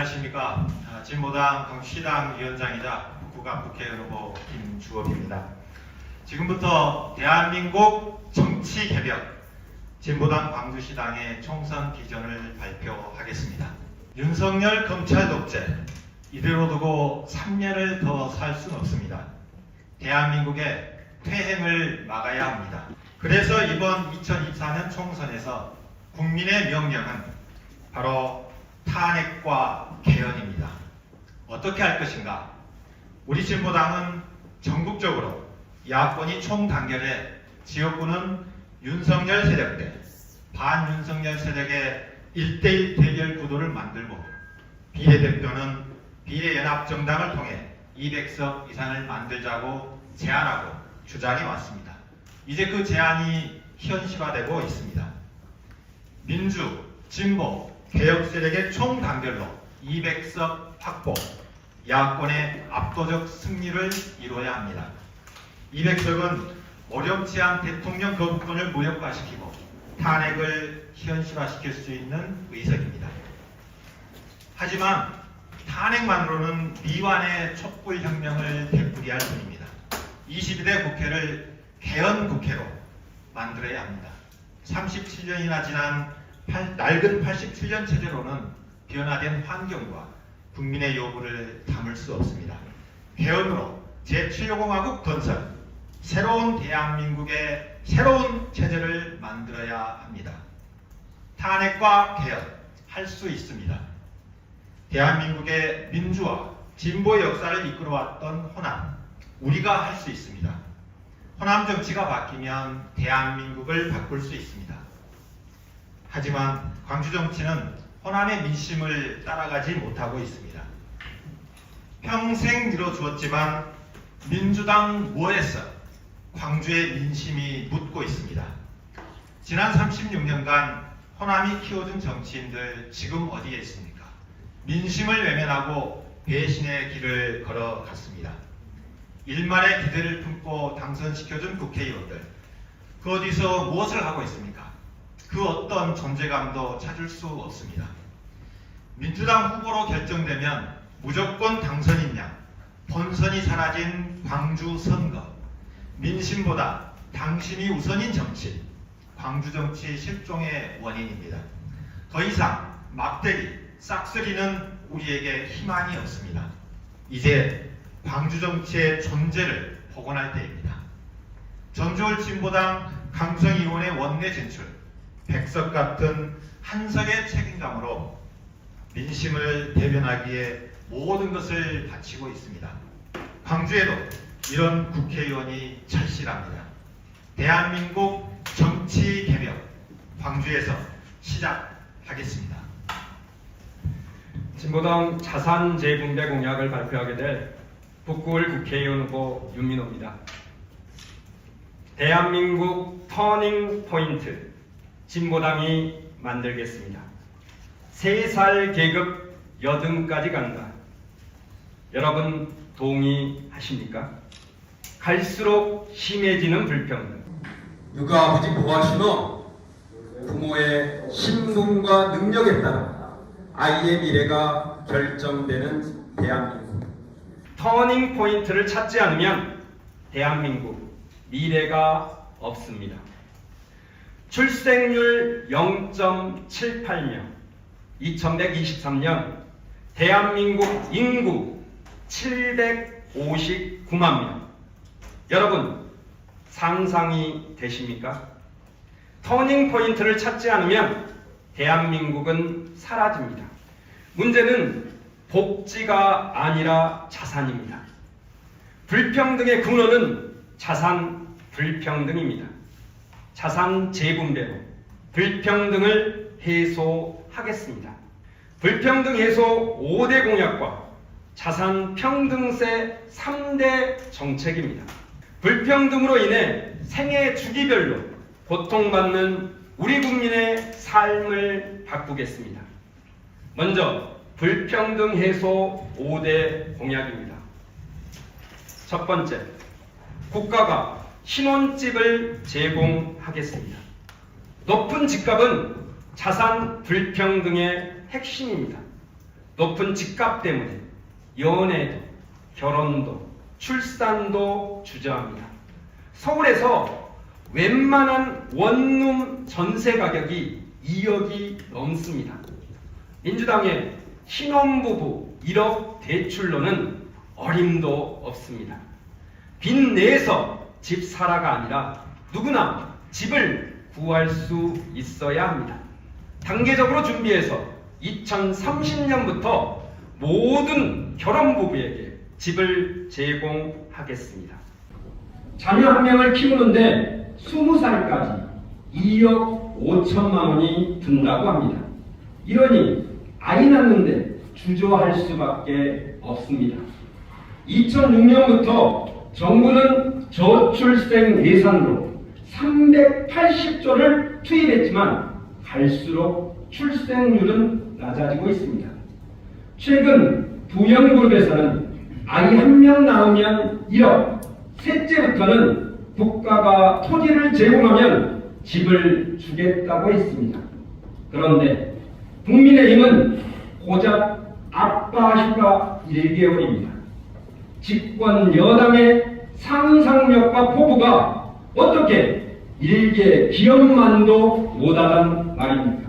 안녕하십니까. 진보당 광주시당 위원장이자 북구갑 국회의원 후보 김주업입니다. 지금부터 대한민국 정치 개벽 진보당 광주시당의 총선 비전을 발표하겠습니다. 윤석열 검찰 독재 이대로 두고 3년을 더 살 수는 없습니다. 대한민국의 퇴행을 막아야 합니다. 그래서 이번 2024년 총선에서 국민의 명령은 바로 탄핵과 개헌입니다. 어떻게 할 것인가? 우리 진보당은 전국적으로 야권이 총단결해 지역구는 윤석열 세력 대 반윤석열 세력의 1대1 대결 구도를 만들고 비례대표는 비례연합정당을 통해 200석 이상을 만들자고 제안하고 주장해 왔습니다. 이제 그 제안이 현실화되고 있습니다. 민주, 진보, 개혁 세력의 총단결로 200석 확보, 야권의 압도적 승리를 이뤄야 합니다. 200석은 어렵지 않은 대통령 거부권을 무력화시키고 탄핵을 현실화시킬 수 있는 의석입니다. 하지만 탄핵만으로는 미완의 촛불혁명을 되풀이할 뿐입니다. 22대 국회를 개헌 국회로 만들어야 합니다. 37년이나 지난 낡은 87년 체제로는 변화된 환경과 국민의 요구를 담을 수 없습니다. 개헌으로 제7공화국 건설, 새로운 대한민국의 새로운 체제를 만들어야 합니다. 탄핵과 개헌 할 수 있습니다. 대한민국의 민주화, 진보 역사를 이끌어왔던 호남, 우리가 할 수 있습니다. 호남 정치가 바뀌면 대한민국을 바꿀 수 있습니다. 하지만 광주 정치는 호남의 민심을 따라가지 못하고 있습니다. 평생 밀어주었지만 민주당 뭐했어? 광주의 민심이 묻고 있습니다. 지난 36년간 호남이 키워준 정치인들 지금 어디에 있습니까? 민심을 외면하고 배신의 길을 걸어갔습니다. 일말의 기대를 품고 당선시켜준 국회의원들, 그 어디서 무엇을 하고 있습니까? 그 어떤 존재감도 찾을 수 없습니다. 민주당 후보로 결정되면 무조건 당선인 양, 본선이 사라진 광주 선거, 민심보다 당신이 우선인 정치, 광주 정치 실종의 원인입니다. 더 이상 막대기, 싹쓸이는 우리에게 희망이 없습니다. 이제 광주 정치의 존재를 복원할 때입니다. 전주울 진보당 강성의원의 원내 진출, 백석 같은 한석의 책임감으로 민심을 대변하기에 모든 것을 바치고 있습니다. 광주에도 이런 국회의원이 절실합니다. 대한민국 정치 개혁, 광주에서 시작하겠습니다. 진보당 자산 재분배 공약을 발표하게 될 북구울 국회의원 후보 윤민호입니다. 대한민국 터닝 포인트 진보당이 만들겠습니다. 3살 계급 여든까지 간다. 여러분 동의하십니까? 갈수록 심해지는 불평등. 육아 아버지 보아시노 부모의 힘듦과 능력에 따라 아이의 미래가 결정되는 대한민국. 터닝 포인트를 찾지 않으면 대한민국 미래가 없습니다. 출생률 0.78명, 2123년 대한민국 인구 759만 명. 여러분 상상이 되십니까? 터닝 포인트를 찾지 않으면 대한민국은 사라집니다. 문제는 복지가 아니라 자산입니다. 불평등의 근원은 자산 불평등입니다. 자산 재분배로 불평등을 해소하겠습니다. 불평등 해소 5대 공약과 자산 평등세 3대 정책입니다. 불평등으로 인해 생애 주기별로 고통받는 우리 국민의 삶을 바꾸겠습니다. 먼저 불평등 해소 5대 공약입니다. 첫 번째, 국가가 신혼집을 제공하겠습니다. 높은 집값은 자산 불평등의 핵심입니다. 높은 집값 때문에 연애도, 결혼도, 출산도 주저합니다. 서울에서 웬만한 원룸 전세 가격이 2억이 넘습니다. 민주당의 신혼부부 1억 대출로는 어림도 없습니다. 빚 내서 집 사라가 아니라 누구나 집을 구할 수 있어야 합니다. 단계적으로 준비해서 2030년부터 모든 결혼부부에게 집을 제공하겠습니다. 자녀 한 명을 키우는데 20살까지 2억 5천만 원이 든다고 합니다. 이러니 아이 낳는데 주저할 수밖에 없습니다. 2006년부터 정부는 저출생 예산으로 380조를 투입했지만 갈수록 출생률은 낮아지고 있습니다. 최근 부영그룹에서는 아이 한 명 낳으면 1억, 셋째부터는 국가가 토지를 제공하면 집을 주겠다고 했습니다. 그런데 국민의힘은 고작 아빠 휴가 1개월입니다. 집권 여당의 상상력과 포부가 어떻게 일개 기업만도 못하단 말입니까?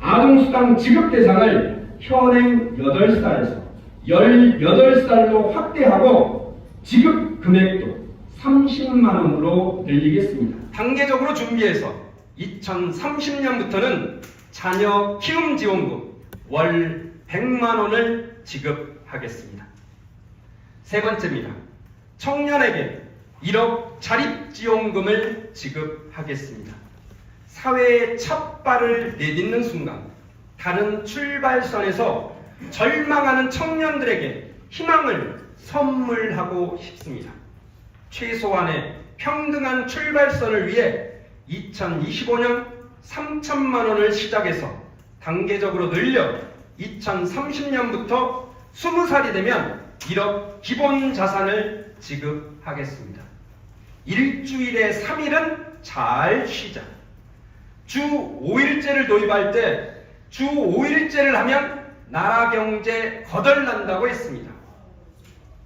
아동수당 지급 대상을 현행 8살에서 18살로 확대하고 지급 금액도 30만 원으로 늘리겠습니다. 단계적으로 준비해서 2030년부터는 자녀 키움 지원금 월 100만 원을 지급하겠습니다. 세 번째입니다. 청년에게 1억 자립지원금을 지급하겠습니다. 사회의 첫 발을 내딛는 순간 다른 출발선에서 절망하는 청년들에게 희망을 선물하고 싶습니다. 최소한의 평등한 출발선을 위해 2025년 3천만 원을 시작해서 단계적으로 늘려 2030년부터 20살이 되면 1억 기본 자산을 지급하겠습니다. 일주일에 3일은 잘 쉬자. 주 5일제를 도입할 때 주 5일제를 하면 나라 경제 거덜난다고 했습니다.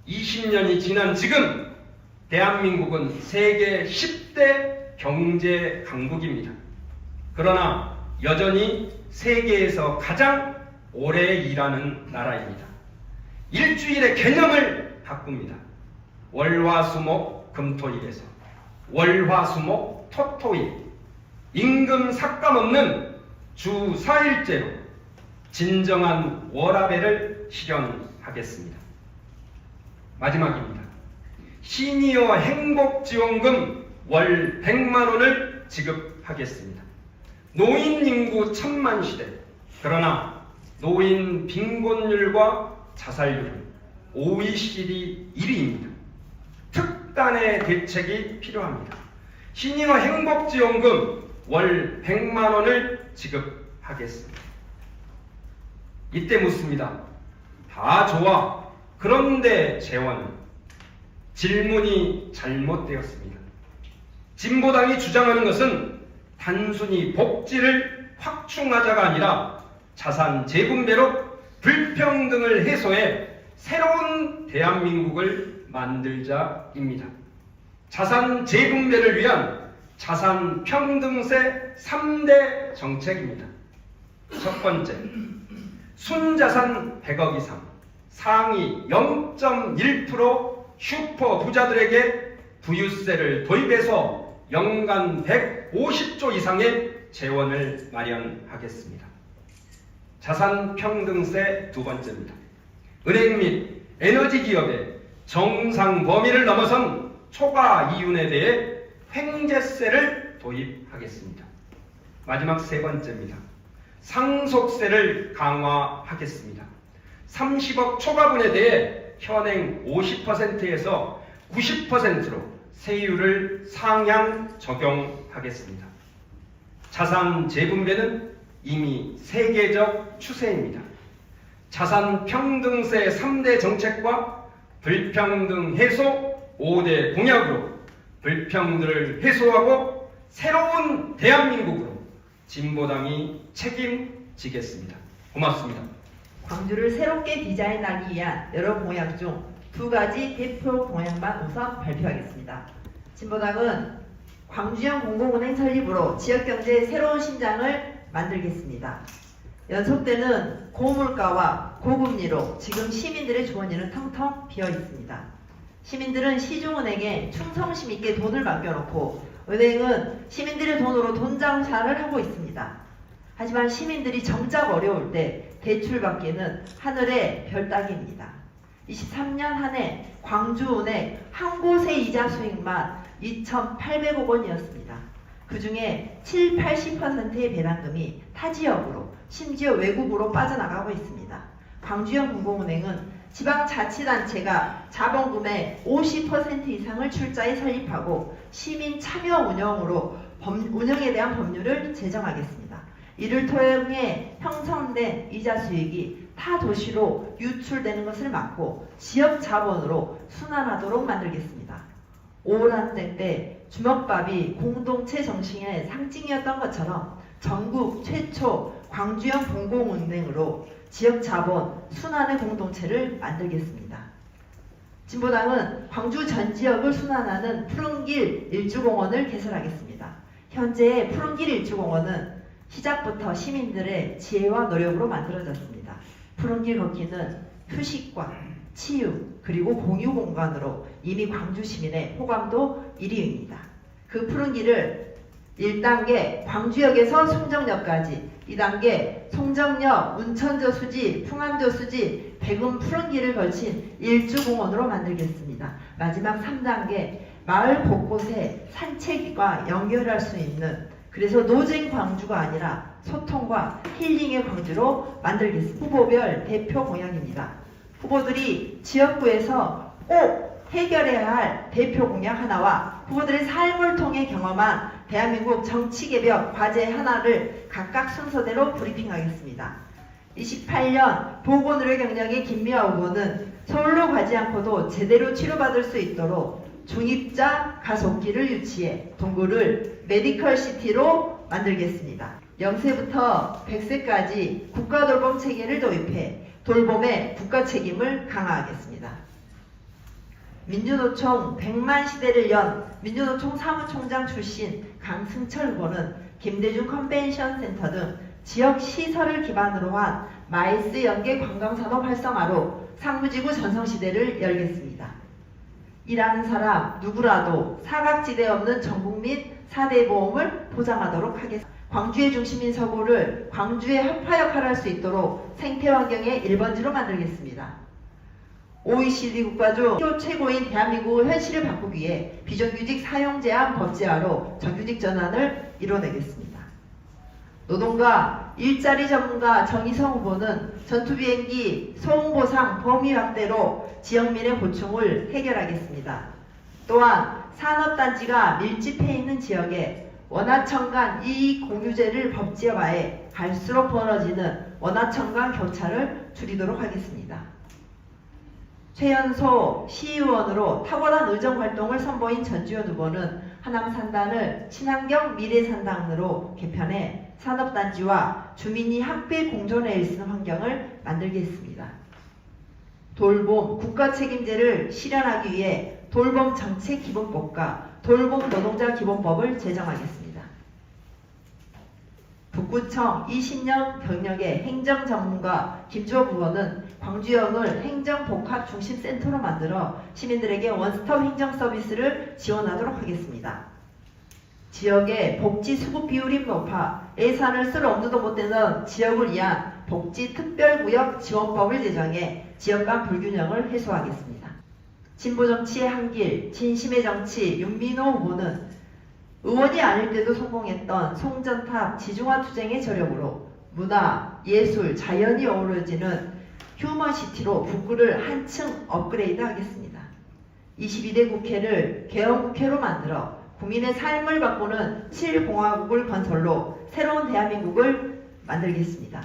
20년이 지난 지금 대한민국은 세계 10대 경제 강국입니다. 그러나 여전히 세계에서 가장 오래 일하는 나라입니다. 일주일의 개념을 바꿉니다. 월화수목 금토일에서 월화수목 토토일, 임금 삭감 없는 주 4일제로 진정한 워라밸을 실현하겠습니다. 마지막입니다. 시니어 행복지원금 월 100만 원을 지급하겠습니다. 노인 인구 천만 시대, 그러나 노인 빈곤율과 자살률은 OECD 1위입니다. 특단의 대책이 필요합니다. 시니어 행복지원금 월 100만 원을 지급하겠습니다. 이때 묻습니다. 다 좋아. 그런데 재원은? 질문이 잘못되었습니다. 진보당이 주장하는 것은 단순히 복지를 확충하자가 아니라 자산 재분배로 불평등을 해소해 새로운 대한민국을 만들자입니다. 자산 재분배를 위한 자산 평등세 3대 정책입니다. 첫 번째, 순자산 100억 이상, 상위 0.1% 슈퍼 부자들에게 부유세를 도입해서 연간 150조 이상의 재원을 마련하겠습니다. 자산 평등세 두 번째입니다. 은행 및 에너지 기업의 정상 범위를 넘어선 초과 이윤에 대해 횡재세를 도입하겠습니다. 마지막 세 번째입니다. 상속세를 강화하겠습니다. 30억 초과분에 대해 현행 50%에서 90%로 세율을 상향 적용하겠습니다. 자산 재분배는 이미 세계적 추세입니다. 자산 평등세 3대 정책과 불평등 해소 5대 공약으로 불평등을 해소하고 새로운 대한민국으로 진보당이 책임지겠습니다. 고맙습니다. 광주를 새롭게 디자인하기 위한 여러 공약 중 2가지 대표 공약만 우선 발표하겠습니다. 진보당은 광주형 공공은행 설립으로 지역경제의 새로운 신장을 만들겠습니다. 연속되는 고물가와 고금리로 지금 시민들의 주머니는 텅텅 비어 있습니다. 시민들은 시중은행에 충성심 있게 돈을 맡겨놓고 은행은 시민들의 돈으로 돈 장사를 하고 있습니다. 하지만 시민들이 정작 어려울 때 대출받기는 하늘의 별 따기입니다. 23년 한 해 광주은행 한 곳의 이자 수익만 2,800억 원이었습니다. 그 중에 70~80%의 배당금이 타 지역으로 심지어 외국으로 빠져나가고 있습니다. 광주형 공공은행은 지방자치단체가 자본금의 50% 이상을 출자해 설립하고 시민 참여 운영으로 운영에 대한 법률을 제정하겠습니다. 이를 통해 형성된 이자 수익이 타 도시로 유출되는 것을 막고 지역 자본으로 순환하도록 만들겠습니다. 5월 한쟁 때 주먹밥이 공동체 정신의 상징이었던 것처럼 전국 최초 광주형 공공은행으로 지역 자본 순환의 공동체를 만들겠습니다. 진보당은 광주 전 지역을 순환하는 푸른길 일주공원을 개설하겠습니다. 현재 푸른길 일주공원은 시작부터 시민들의 지혜와 노력으로 만들어졌습니다. 푸른길 걷기는 휴식과 치유 그리고 공유 공간으로 이미 광주 시민의 호감도 1위입니다. 그 푸른 길을 1단계 광주역에서 송정역까지, 2단계 송정역, 운천저수지, 풍암저수지, 백운 푸른 길을 걸친 일주공원으로 만들겠습니다. 마지막 3단계 마을 곳곳에 산책과 연결할 수 있는, 그래서 노잼 광주가 아니라 소통과 힐링의 광주로 만들겠습니다. 후보별 대표 공약입니다. 후보들이 지역구에서 꼭 해결해야 할 대표 공약 하나와 후보들의 삶을 통해 경험한 대한민국 정치개혁 과제 하나를 각각 순서대로 브리핑하겠습니다. 28년 보건의료 경력의 김미화 후보는 서울로 가지 않고도 제대로 치료받을 수 있도록 중입자 가속기를 유치해 동구를 메디컬시티로 만들겠습니다. 0세부터 100세까지 국가돌봄 체계를 도입해 돌봄의 국가 책임을 강화하겠습니다. 민주노총 100만 시대를 연 민주노총 사무총장 출신 강승철 후보는 김대중 컨벤션 센터 등 지역 시설을 기반으로 한 마이스 연계 관광산업 활성화로 상무지구 전성시대를 열겠습니다. 일하는 사람 누구라도 사각지대 없는 전국민 4대 보험을 보장하도록 하겠습니다. 광주의 중심인 서구를 광주의 흑화 역할을 할 수 있도록 생태환경의 1번지로 만들겠습니다. OECD 국가 중 최고인 대한민국의 현실을 바꾸기 위해 비정규직 사용 제한 법제화로 정규직 전환을 이뤄내겠습니다. 노동과 일자리 전문가 정의성 후보는 전투비행기 소음보상 범위 확대로 지역민의 고충을 해결하겠습니다. 또한 산업단지가 밀집해 있는 지역에 원화청 이익 공유제를 법제화해 갈수록 벌어지는 원화청 교차를 줄이도록 하겠습니다. 최연소 시의원으로 탁월한 의정활동을 선보인 전주현 후보는 하남 산단을 친환경 미래산단으로 개편해 산업단지와 주민이 함께 공존해 있는 환경을 만들겠습니다. 돌봄 국가책임제를 실현하기 위해 돌봄정책기본법과 돌봄노동자 기본법을 제정하겠습니다. 북구청 20년 경력의 행정전문가 김주호 후보는 광주형을 행정복합중심센터로 만들어 시민들에게 원스톱 행정서비스를 지원하도록 하겠습니다. 지역의 복지 수급 비율이 높아 예산을 쓸 엄두도 못 내는 지역을 위한 복지특별구역 지원법을 제정해 지역 간 불균형을 해소하겠습니다. 진보정치의 한길, 진심의 정치 윤민호 후보는 의원이 아닐 때도 성공했던 송전탑 지중화 투쟁의 저력으로 문화, 예술, 자연이 어우러지는 휴머시티로 북구를 한층 업그레이드 하겠습니다. 22대 국회를 개헌국회로 만들어 국민의 삶을 바꾸는 7공화국을 건설로 새로운 대한민국을 만들겠습니다.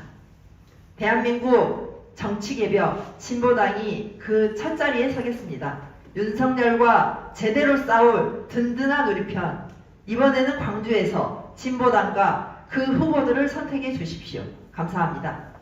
대한민국 정치개혁 진보당이 그 첫자리에 서겠습니다. 윤석열과 제대로 싸울 든든한 우리 편, 이번에는 광주에서 진보당과 그 후보들을 선택해 주십시오. 감사합니다.